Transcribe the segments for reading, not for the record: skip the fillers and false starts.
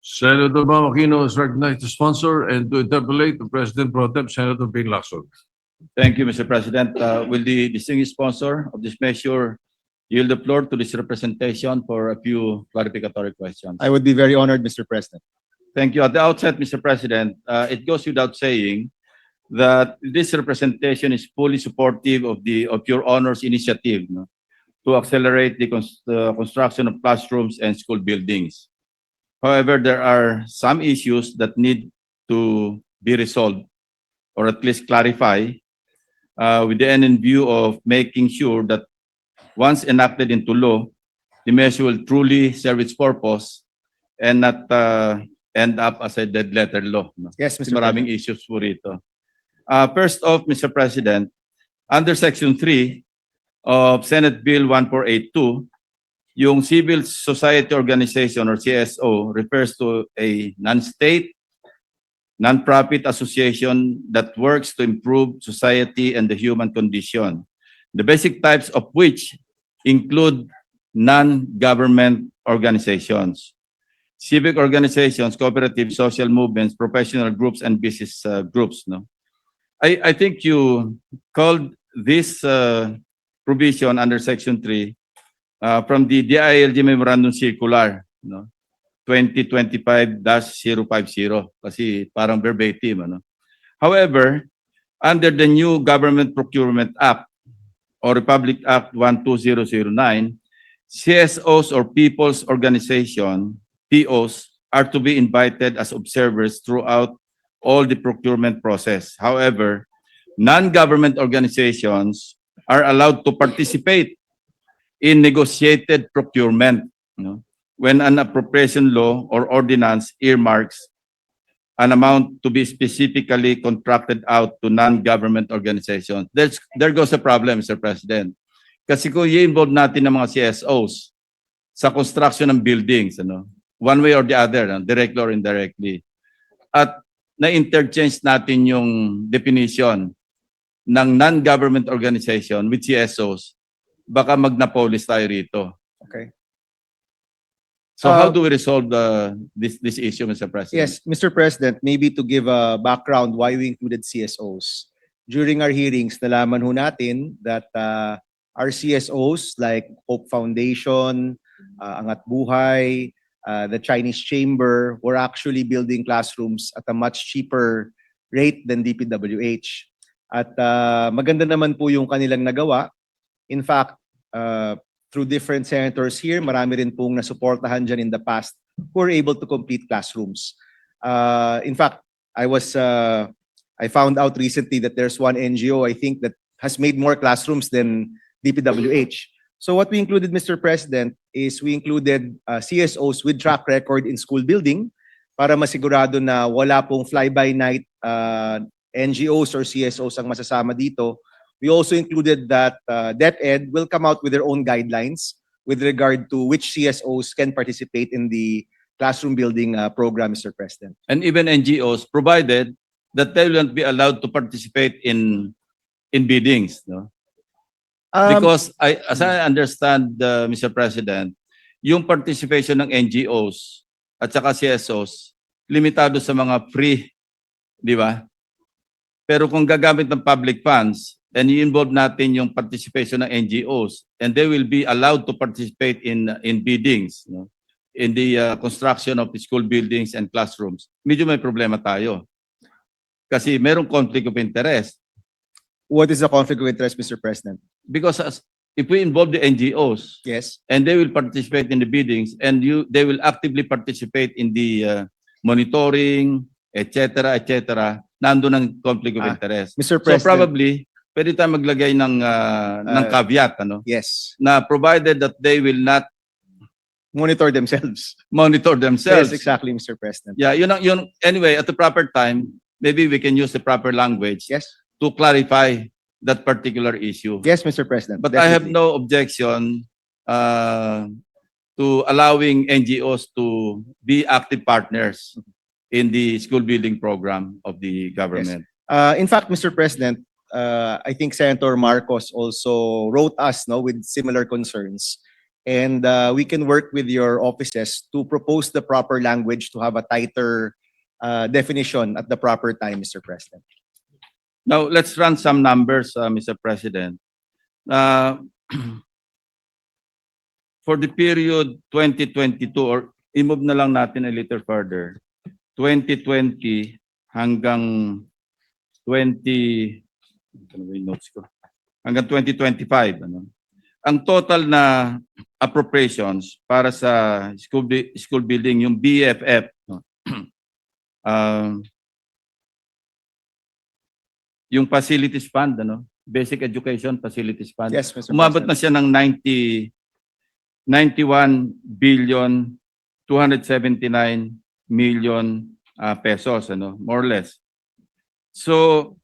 Senator Mammakino is recognized to sponsor and to interpolate the President Pro Tem, Senator Ping Lacson. Thank you, Mr. President. Will the distinguished sponsor of this measure yield the floor to this representation for a few clarificatory questions? I would be very honored, Mr. President. Thank you. At the outset, Mr. President, it goes without saying that this representation is fully supportive of your honor's initiative, no, to accelerate the construction of classrooms and school buildings. However, there are some issues that need to be resolved or at least clarify with the end in view of making sure that once enacted into law, the measure will truly serve its purpose and not end up as a dead letter law. No? Yes, Kasi Mr. maraming President. issues po rito. First off, Mr. President, under Section 3 of Senate Bill 1482, yung civil society organization or CSO refers to a non-state, non-profit association that works to improve society and the human condition. The basic types of which include non-government organizations, civic organizations, cooperative social movements, professional groups, and business groups. No, I think you called this provision under Section 3 from the DILG Memorandum Circular, no, 2025-050, kasi parang verbatim. Ano? However, under the new Government Procurement Act or Republic Act 12009, CSOs or People's Organization, POs, are to be invited as observers throughout all the procurement process. However, non-government organizations are allowed to participate in negotiated procurement, no? When an appropriation law or ordinance earmarks an amount to be specifically contracted out to non-government organizations. There goes a problem, Mr. President. Kasi kung i-involve natin ng mga CSOs sa construction ng buildings, ano, one way or the other, no, directly or indirectly, at na-interchange natin yung definition ng non-government organization with CSOs, baka magnapolis tayo rito. Okay. So how do we resolve this issue, Mr. President? Yes, Mr. President, maybe to give a background why we included CSOs. During our hearings, nalaman ho natin that our CSOs like Hope Foundation, Angat Buhay, the Chinese Chamber were actually building classrooms at a much cheaper rate than DPWH. At maganda naman po yung kanilang nagawa. In fact, through different senators here, marami rin pong nasuportahan dyan in the past who were able to complete classrooms. In fact, I found out recently that there's one NGO, I think, that has made more classrooms than DPWH. So what we included, Mr. President, is we included CSOs with track record in school building para masigurado na wala pong fly-by-night NGOs or CSOs ang masasama dito. We also included that DepEd will come out with their own guidelines with regard to which CSOs can participate in the classroom building program, Mr. President. And even NGOs, provided that they will not be allowed to participate in biddings, no? Because as I understand, Mr. President, yung participation ng NGOs at saka CSOs, limitado sa mga free, di ba? Pero kung gagamit ng public funds, and i-involve natin yung participation ng NGOs, and they will be allowed to participate in biddings, no? In the construction of the school buildings and classrooms, medyo may problema tayo. Kasi merong conflict of interest. What is the conflict of interest, Mr. President? Because if we involve the NGOs, Yes. and they will participate in the biddings, and they will actively participate in the monitoring, etc., nandun ang conflict of interest. Mr. So President. probably, pwede tayo maglagay ng caveat, ano? Yes. Na provided that they will not Monitor themselves. monitor themselves. Yes, exactly, Mr. President. Yeah, yun. Anyway, at the proper time, maybe we can use the proper language Yes. to clarify that particular issue. Yes, Mr. President. But I have definitely. no objection to allowing NGOs to be active partners in the school building program of the government. In fact, Mr. President, I think Senator Marcos also wrote us with similar concerns. and we can work with your offices to propose the proper language to have a tighter definition at the proper time, Mr. President. Now, let's run some numbers, Mr. President. For the period 2022, or i-move na lang natin a little further, 2020 hanggang 2025, ano? Ang total na appropriations para sa school building, yung BFF, no? Yung facilities fund, ano? Basic Education Facilities Fund. Yes, Mr. Umabot President. na siya ng 91 billion 279 million pesos, ano, more or less. So,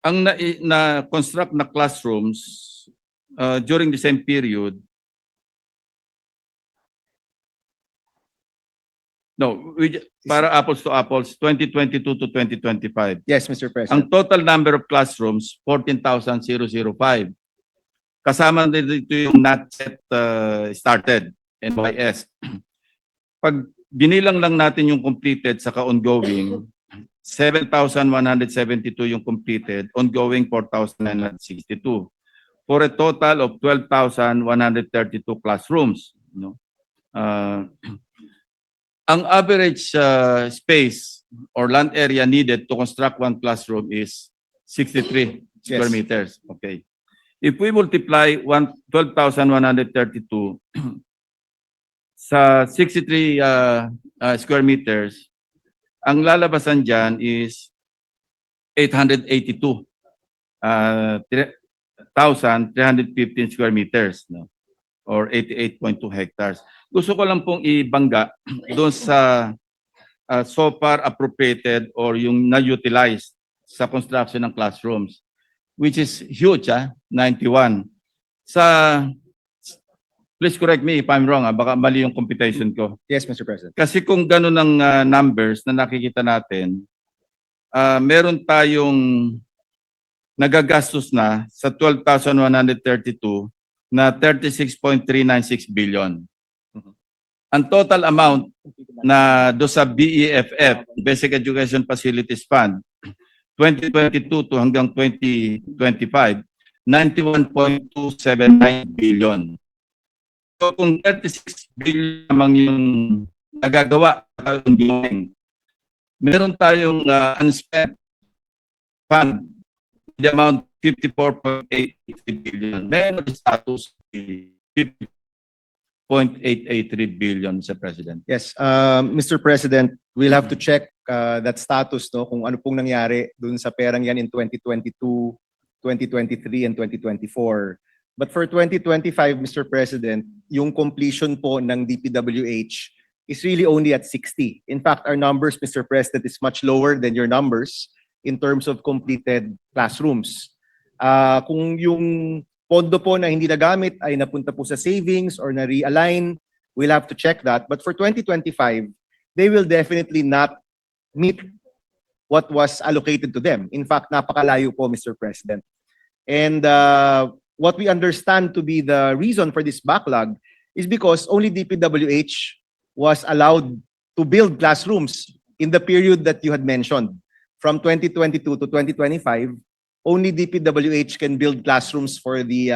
ang na-construct na classrooms during the same period, para apples to apples, 2022 to 2025. Yes, Mr. President. Ang total number of classrooms, 14,005. Kasama din dito yung not yet started, NYS. Pag binilang lang natin yung completed saka ongoing, 7,172 yung completed, ongoing 4,962. For a total of 12,132 classrooms. No? Ang average space or land area needed to construct one classroom is 63 square meters. Okay. If we multiply 12,132 sa 63 square meters, ang lalabasan dyan is 882,315 square meters, no? Or 88.2 hectares. Gusto ko lang pong ibangga doon sa so far appropriated or yung na-utilized sa construction ng classrooms, which is huge, 91. Please correct me if I'm wrong, baka mali yung computation ko. Yes, Mr. President. Kasi kung gano'n ang numbers na nakikita natin, meron tayong nagagastos na sa 12,132 na 36.396 billion. Ang total amount na do sa BEFF, Basic Education Facilities Fund, 2022 to hanggang 2025, 91.279 billion. So kung 36 billion lamang yung nagagawa ongoing, meron tayong unspent fund, the amount 54.8 billion. Meron status 50.883 billion, Mr. President. Yes, Mr. President, we'll have to check that status, no, kung ano pong nangyari dun sa perang yan in 2022, 2023, and 2024. But for 2025, Mr. President, yung completion po ng DPWH is really only at 60. In fact, our numbers, Mr. President, is much lower than your numbers in terms of completed classrooms. Kung yung pondo po na hindi nagamit ay napunta po sa savings or na-realign, we'll have to check that. But for 2025, they will definitely not meet what was allocated to them. In fact, napakalayo po, Mr. President. And what we understand to be the reason for this backlog is because only DPWH was allowed to build classrooms in the period that you had mentioned. From 2022 to 2025, only DPWH can build classrooms for the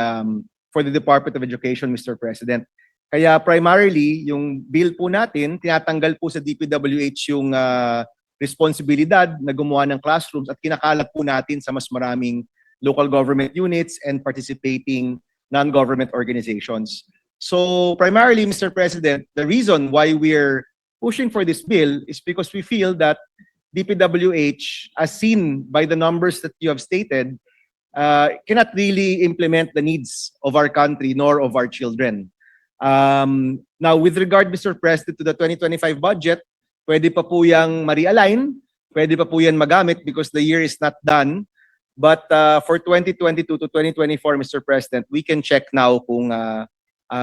Department of Education, Mr. President. Kaya primarily, yung bill po natin, tinatanggal po sa DPWH yung responsibilidad na gumawa ng classrooms at kinakalat po natin sa mas maraming local government units and participating non-government organizations. So primarily, Mr. President, the reason why we're pushing for this bill is because we feel that DPWH, as seen by the numbers that you have stated, cannot really implement the needs of our country nor of our children. Now, with regard, Mr. President, to the 2025 budget, pwede pa po yung ma-realign, pwede pa po yan magamit because the year is not done. But for 2022 to 2024, Mr. President, we can check now kung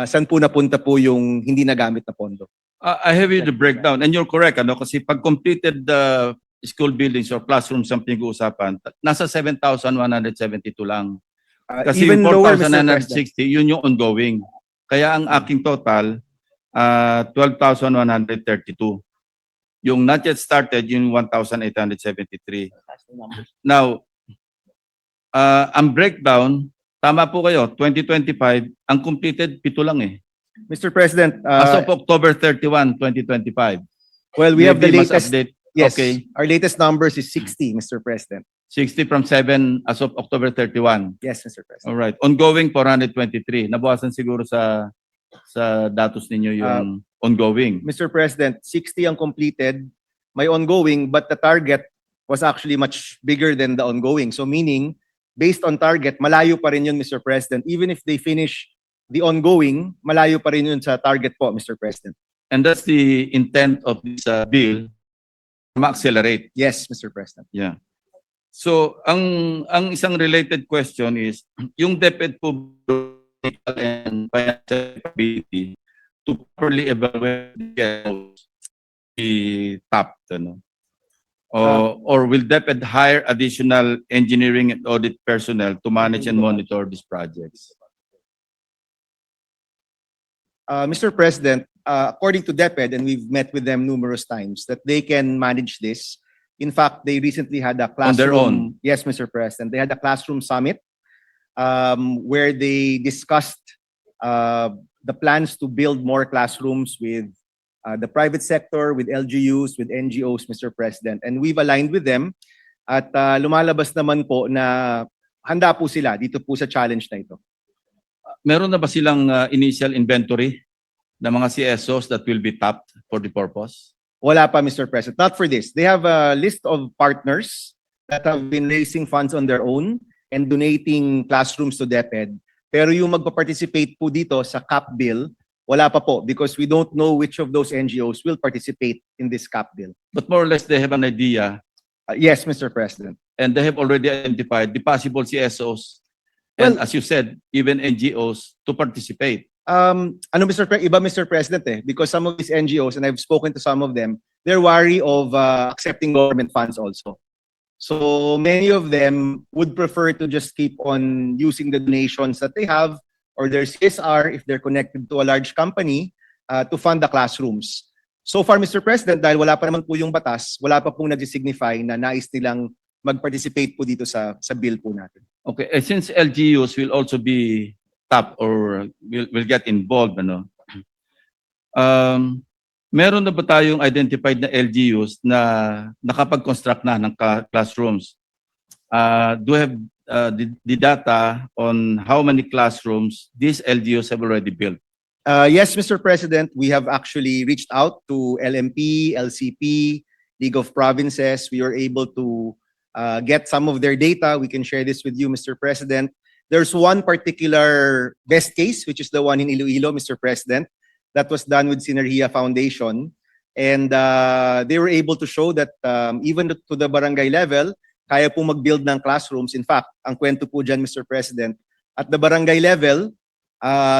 saan po napunta po yung hindi nagamit na pondo. I have you the breakdown, and you're correct, ano, kasi pag completed school buildings or classrooms ang pinag-uusapan, nasa 7,172 lang. Kasi Even yung lower, Mr. President. 4,960, yun yung ongoing. Kaya ang aking total, 12,132. Yung not yet started, yung 1,873. Now, ang breakdown, tama po kayo, 2025, ang completed, 7 lang eh. Mr. President, As of October 31, 2025. well, we have the Maybe mas latest, update. yes, Okay. our latest numbers is 60, Mr. President. 60 from 7 as of October 31. Yes, Mr. President. All right. Ongoing 423. Nabawasan siguro sa datos ninyo yung ongoing. Mr. President, 60 ang completed, may ongoing, but the target was actually much bigger than the ongoing. So meaning, based on target, malayo pa rin yun, Mr. President. Even if they finish the ongoing, malayo pa rin yun sa target po, Mr. President. And that's the intent of this bill, ma-accelerate. Yes, Mr. President. Yeah. So, ang isang related question is, yung DepEd po and financial capability to properly evaluate the top, ano? Or will DepEd hire additional engineering and audit personnel to manage and monitor these projects? Mr. President, according to DepEd, and we've met with them numerous times, that they can manage this. In fact, they recently had a classroom. On their own? Yes, Mr. President. They had a classroom summit where they discussed the plans to build more classrooms with the private sector, with LGUs, with NGOs, Mr. President. And we've aligned with them at lumalabas naman po na handa po sila dito po sa challenge na ito. Meron na ba silang initial inventory ng mga CSOs that will be tapped for the purpose? Wala pa, Mr. President. Not for this. They have a list of partners that have been raising funds on their own and donating classrooms to DepEd. Pero yung magpa-participate po dito sa CAP bill, wala pa po because we don't know which of those NGOs will participate in this CAP bill. But more or less, they have an idea Yes, Mr. President. and they have already identified the possible CSOs and, as you said, even NGOs to participate. Iba, Mr. President, because some of these NGOs, and I've spoken to some of them, they're wary of accepting government funds also. So many of them would prefer to just keep on using the donations that they have or their CSR if they're connected to a large company to fund the classrooms. So far, Mr. President, dahil wala pa naman po yung batas, wala pa pong nag-signify na nais nilang mag-participate po dito sa bill po natin. Okay, since LGUs will also be tapped or will get involved, ano? Meron na ba tayong identified na LGUs na nakapag-construct na ng classrooms? Do you have the data on how many classrooms these LGUs have already built? Yes, Mr. President, we have actually reached out to LMP, LCP, League of Provinces. We were able to get some of their data. We can share this with you, Mr. President. There's one particular best case, which is the one in Iloilo, Mr. President, that was done with Synergia Foundation. And they were able to show that even to the barangay level, kaya po mag-build ng classrooms. In fact, ang kwento po dyan, Mr. President, at the barangay level,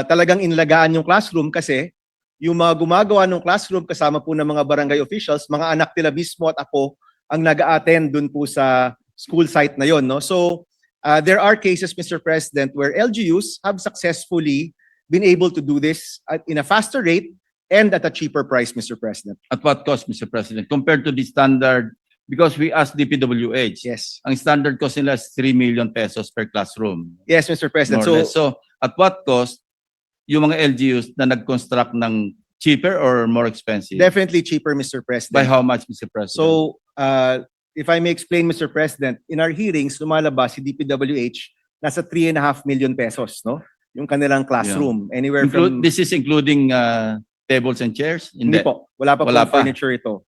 talagang inlagaan yung classroom kasi yung mga gumagawa ng classroom kasama po ng mga barangay officials, mga anak nila mismo at apo ang nag-a-attend dun po sa school site na yon, no? So, there are cases, Mr. President, where LGUs have successfully been able to do this in a faster rate and at a cheaper price, Mr. President. At what cost, Mr. President? Compared to the standard, because we asked DPWH, Yes. ang standard cost nila is 3 million pesos per classroom. Yes, Mr. President. More or less. So, at what cost yung mga LGUs na nag-construct ng cheaper or more expensive? Definitely cheaper, Mr. President. By how much, Mr. President? So, if I may explain, Mr. President, in our hearings, lumalabas si DPWH nasa 3.5 million pesos, no? Yung kanilang classroom. Anywhere from... This is including tables and chairs? Hindi po. Wala pa Wala po pa. furniture ito.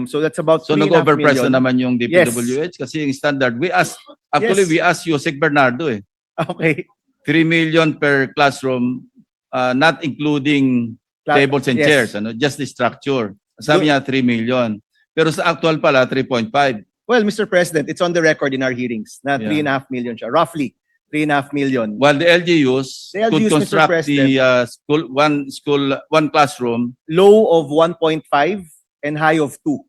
So that's about So 3.5 nag-overprice million. na naman yung DPWH kasi yung standard. We asked Yusek Bernardo Okay. 3 million per classroom, not including tables and Yes. chairs, ano, just the structure. Sabi niya 3 million. Pero sa actual pala 3.5. Well, Mr. President, it's on the record in our hearings na Yeah. 3.5 million siya. Roughly 3.5 million. While the LGUs The could LGUs, Mr. construct President. the one classroom Low of 1.5 and high of 2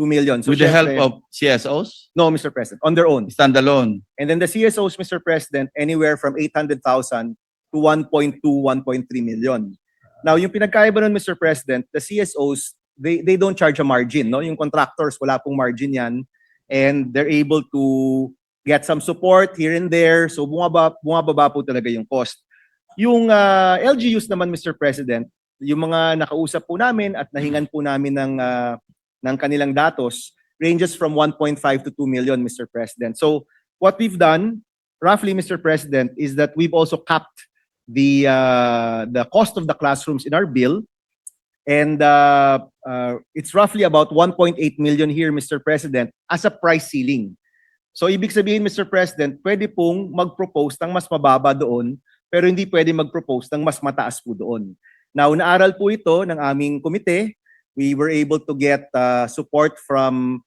million. So with the help syempre- of CSOs, No, Mr. President, on their own. standalone. And then the CSOs, Mr. President, anywhere from 800,000 to 1.2, 1.3 million. Now, yung pinagkaiba nun, Mr. President, the CSOs, they don't charge a margin, no? Yung contractors, wala pong margin yan, and they're able to get some support here and there, so bumababa po talaga yung cost. Yung LGUs naman, Mr. President, yung mga nakausap po namin at nahingan po namin ng kanilang datos, ranges from 1.5 to 2 million, Mr. President. So what we've done, roughly, Mr. President, is that we've also capped the cost of the classrooms in our bill, and it's roughly about 1.8 million here, Mr. President, as a price ceiling. So ibig sabihin, Mr. President, pwede pong mag-propose ng mas mababa doon, pero hindi pwede mag-propose ng mas mataas po doon. Now, naaral po ito ng aming komite. We were able to get support from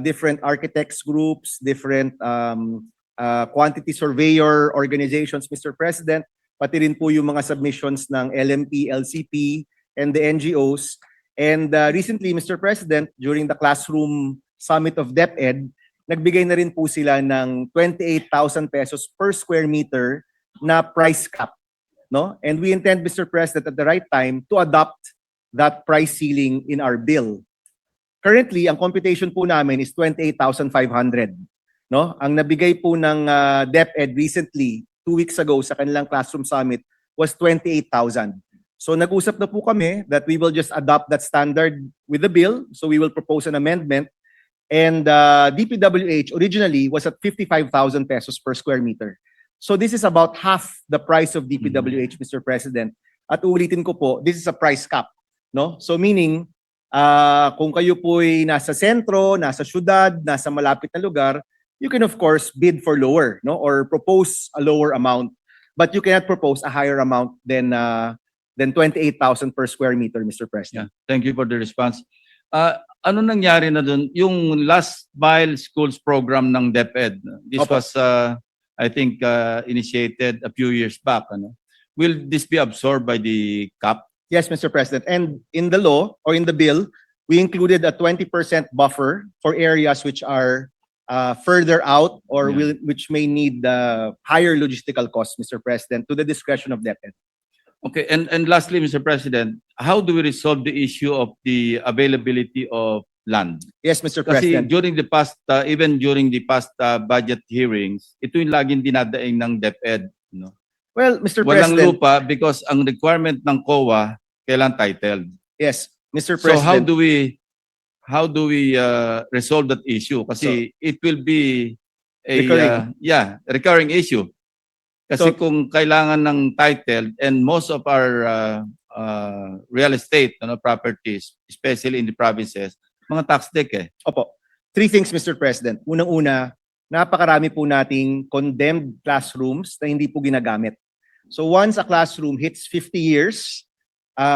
different architects groups, different quantity surveyor organizations, Mr. President, pati rin po yung mga submissions ng LMP, LCP, and the NGOs. And recently, Mr. President, during the classroom summit of DepEd, nagbigay na rin po sila ng 28,000 pesos per square meter na price cap, no? And we intend, Mr. President, at the right time to adopt that price ceiling in our bill. Currently, ang computation po namin is 28,500, no? Ang nabigay po ng DepEd recently, 2 weeks ago sa kanilang classroom summit, was 28,000. So nag-usap na po kami that we will just adopt that standard with the bill. So we will propose an amendment. And DPWH originally was at 55,000 pesos per square meter. So this is about half the price of DPWH, Mr. President. At uulitin ko po, this is a price cap, no? So meaning, kung kayo po'y nasa sentro, nasa syudad, nasa malapit na lugar, you can of course bid for lower, no? Or propose a lower amount, but you cannot propose a higher amount than 28,000 per square meter, Mr. President. Yeah, thank you for the response. Ano nangyari na dun? Yung last mile schools program ng DepEd, this Opo. was, I think, initiated a few years back. Ano? Will this be absorbed by the CAP? Yes, Mr. President. And in the law or in the bill, we included a 20% buffer for areas which are further out or Yeah. which may need higher logistical costs, Mr. President, to the discretion of DepEd. Okay, and lastly, Mr. President, how do we resolve the issue of the availability of land? Yes, Mr. Kasi President. during the past, even during the past budget hearings, ito yung laging dinadaing ng DepEd. No? Well, Mr. Walang President. lupa because ang requirement ng COA, kailan titled. Yes, Mr. So President. how do we resolve that issue? Kasi it will be a Recurring. recurring issue. Kasi So- kung kailangan ng title and most of our real estate properties, especially in the provinces, mga tax deck eh. Opo. 3 things, Mr. President. Unang-una, napakarami po nating condemned classrooms na hindi po ginagamit. So once a classroom hits 50 years,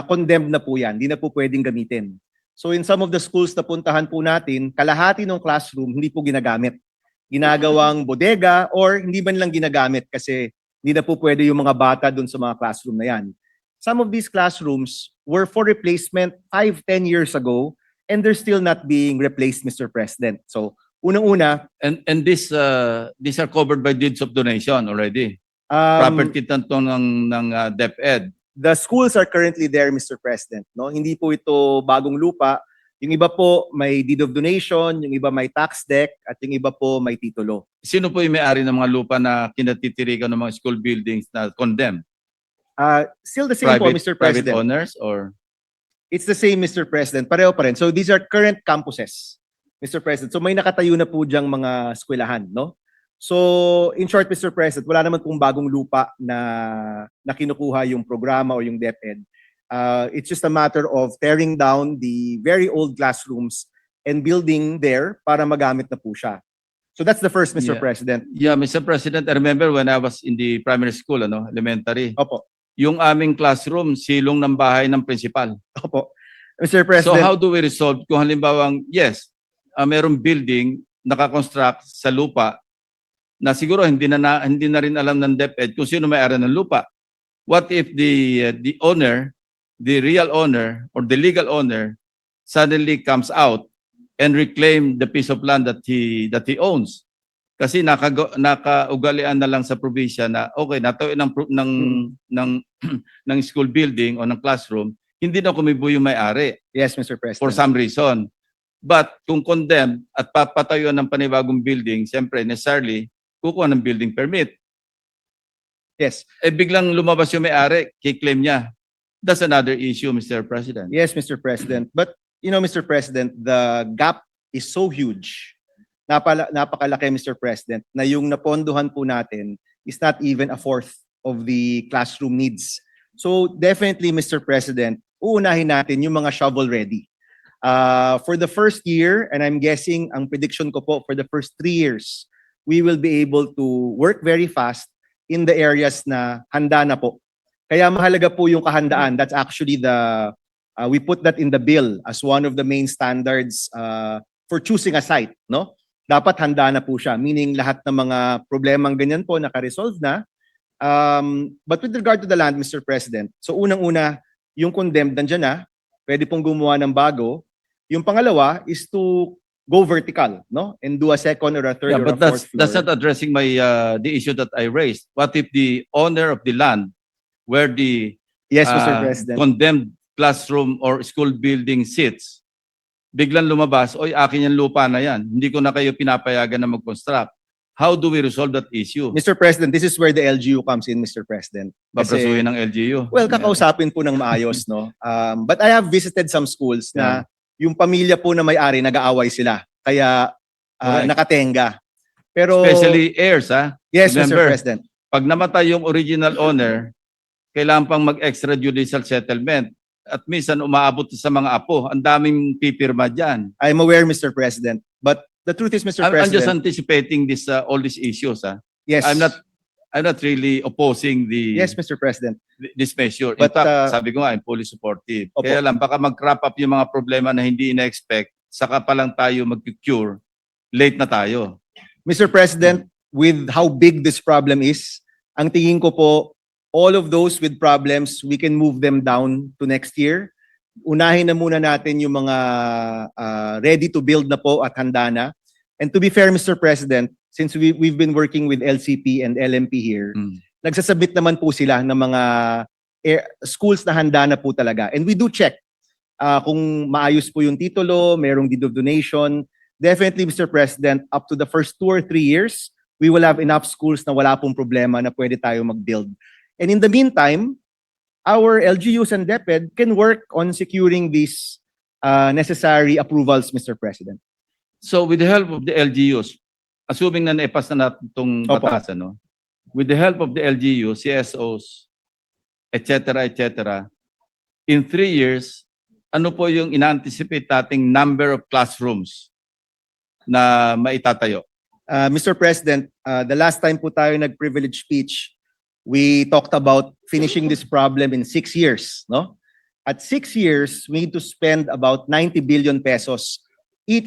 condemned na po yan. Hindi na po pwedeng gamitin. So in some of the schools na puntahan po natin, kalahati ng classroom hindi po ginagamit. Ginagawang bodega or hindi man lang ginagamit kasi hindi na po pwede yung mga bata dun sa mga classroom na yan. Some of these classrooms were for replacement 5-10 years ago and they're still not being replaced, Mr. President. So, unang-una, And these are covered by deeds of donation already. Property tanto ng DepEd. the schools are currently there, Mr. President. No? Hindi po ito bagong lupa. Yung iba po may deed of donation, yung iba may tax deck, at yung iba po may titulo. Sino po yung may-ari ng mga lupa na kinatitirikan ng mga school buildings na condemned? Still the same po, Mr. Private President. owners or? It's the same, Mr. President. Pareho pa rin. So these are current campuses, Mr. President. So may nakatayo na po diyang mga eskwelahan, no? So in short, Mr. President, wala naman pong bagong lupa na kinukuha yung programa o yung DepEd. It's just a matter of tearing down the very old classrooms and building there para magamit na po siya. So that's the first, Mr. Yeah. President. Yeah, Mr. President, I remember when I was in the primary school, elementary, Opo. yung aming classroom, silong ng bahay ng principal. Opo. Mr. So President. how do we resolve kung halimbawang, yes, merong building nakakonstruct sa lupa na siguro hindi na rin alam ng DepEd kung sino may-ari ng lupa. What if the owner, the real owner or the legal owner suddenly comes out and reclaim the piece of land that he owns? Kasi nakaugalian na lang sa probinsya na okay, natuloy ng school building o ng classroom, hindi na kumibo yung may-ari Yes, Mr. President. for some reason. But kung condemn at papatayuan ng panibagong building, siyempre necessarily kukuha ng building permit. Yes. Eh biglang lumabas yung may-ari, kiklaim niya. That's another issue, Mr. President. Yes, Mr. President. But, Mr. President, the gap is so huge. Napakalaki, Mr. President, na yung napondohan po natin is not even a fourth of the classroom needs. So, definitely, Mr. President, uunahin natin yung mga shovel-ready. For the first year, and I'm guessing, ang prediction ko po, for the first 3 years, we will be able to work very fast in the areas na handa na po. Kaya mahalaga po yung kahandaan. That's actually we put that in the bill as one of the main standards for choosing a site, no? Dapat handa na po siya, meaning lahat ng mga problemang ganyan po naka-resolve na. But with regard to the land, Mr. President, so unang-una, yung condemned nandiyan na, pwede pong gumawa ng bago. Yung pangalawa is to go vertical, no? And do a second or a third Yeah, or a but fourth floor. that's not addressing the issue that I raised. What if the owner of the land where the Yes, Mr. President. condemned classroom or school building sits, biglang lumabas, oy, akin yung lupa na yan. Hindi ko na kayo pinapayagan na mag-construct. How do we resolve that issue? Mr. President, this is where the LGU comes in, Mr. President. Babrasuhin ng LGU. Well, kakausapin po ng maayos, no? But I have visited some schools na yung pamilya po na may-ari, nag-aaway sila. Kaya Correct. nakatenga. Pero, Especially heirs, ha? yes, remember, Mr. President. Pag namatay yung original owner, kailangan pang mag-extrajudicial settlement. At minsan umaabot sa mga apo. Ang daming pipirma dyan. I'm aware, Mr. President. But the truth is, Mr. I'm President, just anticipating all these issues. Ha? yes. I'm not really opposing Yes, Mr. President. this measure. In But, fact, sabi ko nga, I'm fully supportive. Opo. Kaya lang, baka mag-crop up yung mga problema na hindi ina-expect, saka pa lang tayo mag-cure, late na tayo. Mr. President, with how big this problem is, ang tingin ko po, all of those with problems, we can move them down to next year. Unahin na muna natin yung mga ready to build na po at handa na. And to be fair, Mr. President, since we've been working with LCP and LMP here, nagsasubmit naman po sila ng mga schools na handa na po talaga. And we do check kung maayos po yung titulo, merong deed of donation. Definitely, Mr. President, up to the first 2 or 3 years, we will have enough schools na wala pong problema na pwede tayo mag-build. And in the meantime, our LGUs and DepEd can work on securing these necessary approvals, Mr. President. So with the help of the LGUs, assuming na naipas na natin itong Opo. batas, ano? With the help of the LGUs, CSOs, etc., in 3 years, ano po yung in-anticipate nating number of classrooms na maitatayo? Mr. President, the last time po tayo nag-privilege speech, we talked about finishing this problem in 6 years, no? At 6 years, we need to spend about 90 billion pesos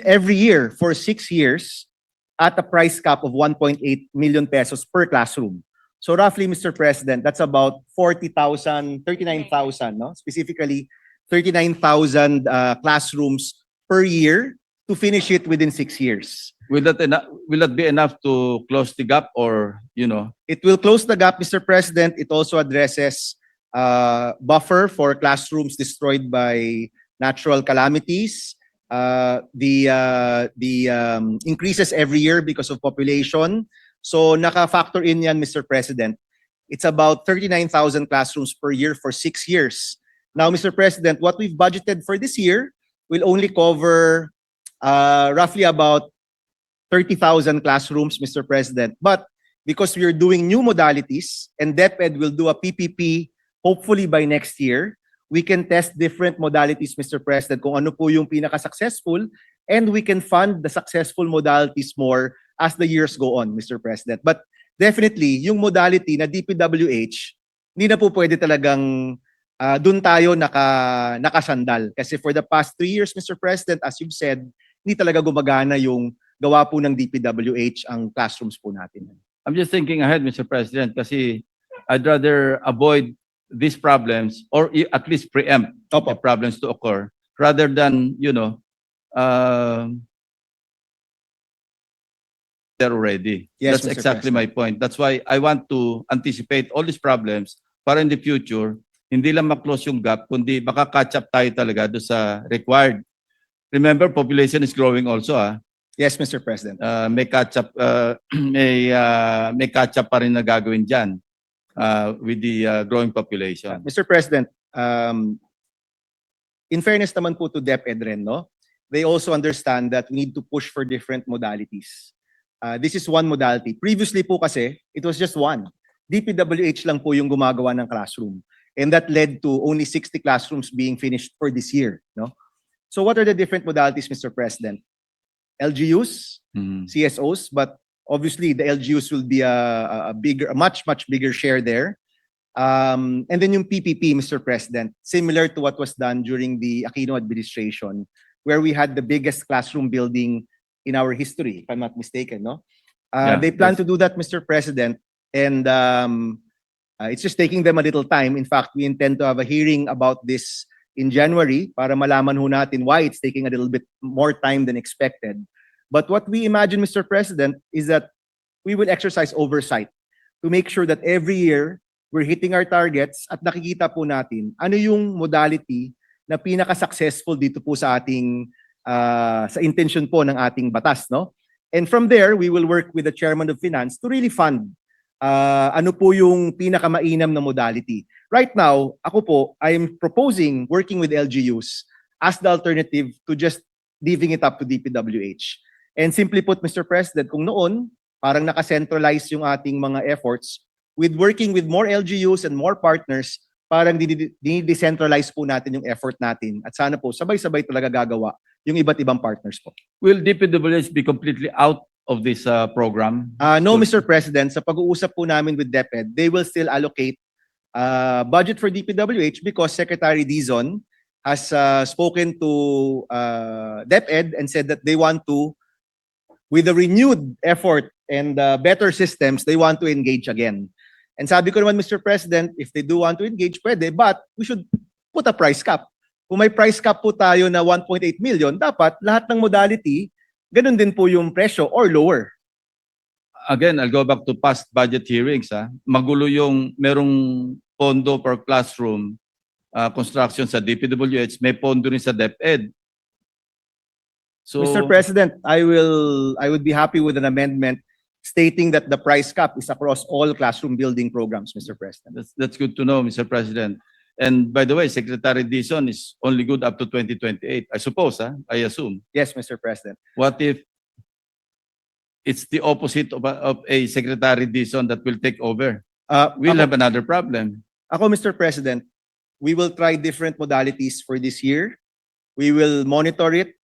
every year for 6 years at a price cap of 1.8 million pesos per classroom. So roughly, Mr. President, that's about 39,000, no? Specifically, 39,000 classrooms per year to finish it within 6 years. Will that be enough to close the gap or, It will close the gap, Mr. President. It also addresses buffer for classrooms destroyed by natural calamities. The increases every year because of population. So naka-factor in yan, Mr. President. It's about 39,000 classrooms per year for 6 years. Now, Mr. President, what we've budgeted for this year will only cover roughly about 30,000 classrooms, Mr. President. But because we are doing new modalities and DepEd will do a PPP hopefully by next year, we can test different modalities, Mr. President, kung ano po yung pinaka-successful, and we can fund the successful modalities more as the years go on, Mr. President. But definitely, yung modality na DPWH, hindi na po pwede talagang dun tayo nakasandal. Kasi for the past 3 years, Mr. President, as you've said, hindi talaga gumagana yung gawa po ng DPWH ang classrooms po natin. I'm just thinking ahead, Mr. President, kasi I'd rather avoid these problems or at least preempt the problems to occur rather than, there already. Yes, That's Mr. exactly my point. That's why I want to anticipate all these problems para in the future, hindi lang ma-close yung gap, kundi baka catch up tayo talaga do sa required. Remember, population is growing also. Yes, Mr. President. May catch up, may catch up pa rin na gagawin dyan with the growing population. Mr. President, in fairness naman po to DepEd rin, no? They also understand that we need to push for different modalities. This is one modality. Previously po kasi, it was just one. DPWH lang po yung gumagawa ng classroom. And that led to only 60 classrooms being finished for this year, no? So what are the different modalities, Mr. President? LGUs, CSOs, but obviously the LGUs will be a much bigger share there. And then yung PPP, Mr. President, similar to what was done during the Aquino administration, where we had the biggest classroom building in our history, if I'm not mistaken, no? They plan to do that, Mr. President, and it's just taking them a little time. In fact, we intend to have a hearing about this in January para malaman ho natin why it's taking a little bit more time than expected. But what we imagine, Mr. President, is that we will exercise oversight to make sure that every year we're hitting our targets at nakikita po natin ano yung modality na pinaka-successful dito po sa ating sa intention po ng ating batas, no? And from there, we will work with the Chairman of Finance to really fund ano po yung pinakamainam na modality. Right now, ako po, I am proposing working with LGUs as the alternative to just leaving it up to DPWH. And simply put, Mr. President, kung noon, parang naka-centralize yung ating mga efforts with working with more LGUs and more partners, parang di-decentralize po natin yung effort natin. At sana po, sabay-sabay talaga gagawa yung iba't ibang partners po. Will DPWH be completely out of this program? No, Mr. President, sa pag-uusap po namin with DepEd, they will still allocate budget for DPWH because Secretary Dizon has spoken to DepEd and said that they want to, with a renewed effort and better systems, they want to engage again. And sabi ko naman, Mr. President, if they do want to engage, pwede, but we should put a price cap. Kung may price cap po tayo na 1.8 million, dapat lahat ng modality, ganun din po yung presyo or lower. Again, I'll go back to past budget hearings. Magulo yung merong pondo per classroom construction sa DPWH, may pondo rin sa DepEd. So, Mr. President, I would be happy with an amendment stating that the price cap is across all classroom building programs, Mr. President. that's good to know, Mr. President. And by the way, Secretary Dizon is only good up to 2028, I suppose, I assume. Yes, Mr. President. What if it's the opposite of a Secretary Dizon that will take over? We'll have another problem. Ako, Mr. President, we will try different modalities for this year. We will monitor it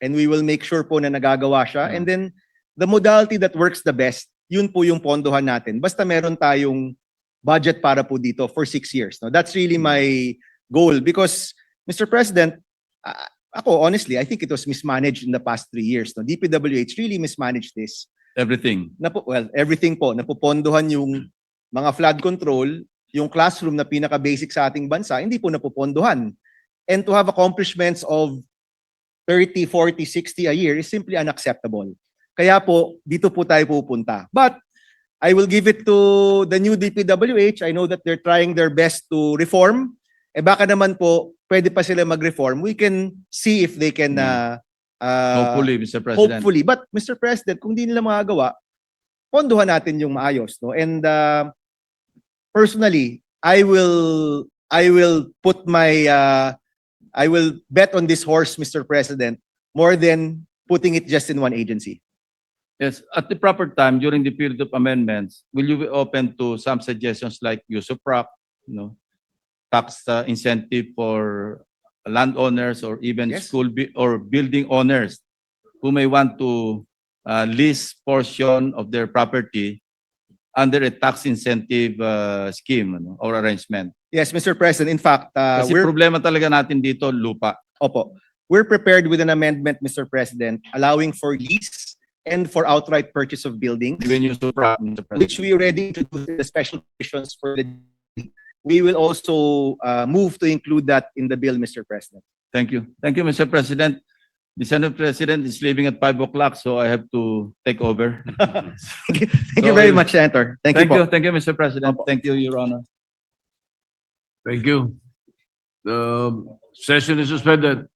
and we will make sure po na nagagawa siya. And then, the modality that works the best, yun po yung pondohan natin. Basta meron tayong budget para po dito for 6 years. No? That's really my goal because, Mr. President, ako, honestly, I think it was mismanaged in the past 3 years. No? DPWH really mismanaged this. Everything. Everything po. Napupondohan yung mga flood control, yung classroom na pinaka-basic sa ating bansa, hindi po napupondohan. And to have accomplishments of 30, 40, 60 a year is simply unacceptable. Kaya po, dito po tayo pupunta. But, I will give it to the new DPWH. I know that they're trying their best to reform. Baka naman po, pwede pa sila mag-reform. We can see if they can... hopefully, Mr. President. Hopefully. But, Mr. President, kung di nila magagawa, pondohan natin yung maayos. No? And personally, I will put my... I will bet on this horse, Mr. President, more than putting it just in one agency. Yes, at the proper time, during the period of amendments, will you be open to some suggestions like use of PRAC, tax incentive for landowners or even Yes. school or building owners who may want to lease portion of their property under a tax incentive scheme or arrangement? Yes, Mr. President. In fact, Kasi problema talaga natin dito, lupa. We're prepared with an amendment, Mr. President, allowing for lease and for outright purchase of buildings, Even use of PRAC, Mr. President. which we already introduced in the special provisions for the. We will also move to include that in the bill, Mr. President. Thank you. Thank you, Mr. President. The Senate President is leaving at 5 o'clock, so I have to take over. Thank you very much, Senator. Thank you po. Thank you, Mr. President. Thank you, Your Honor. Thank you. The session is suspended.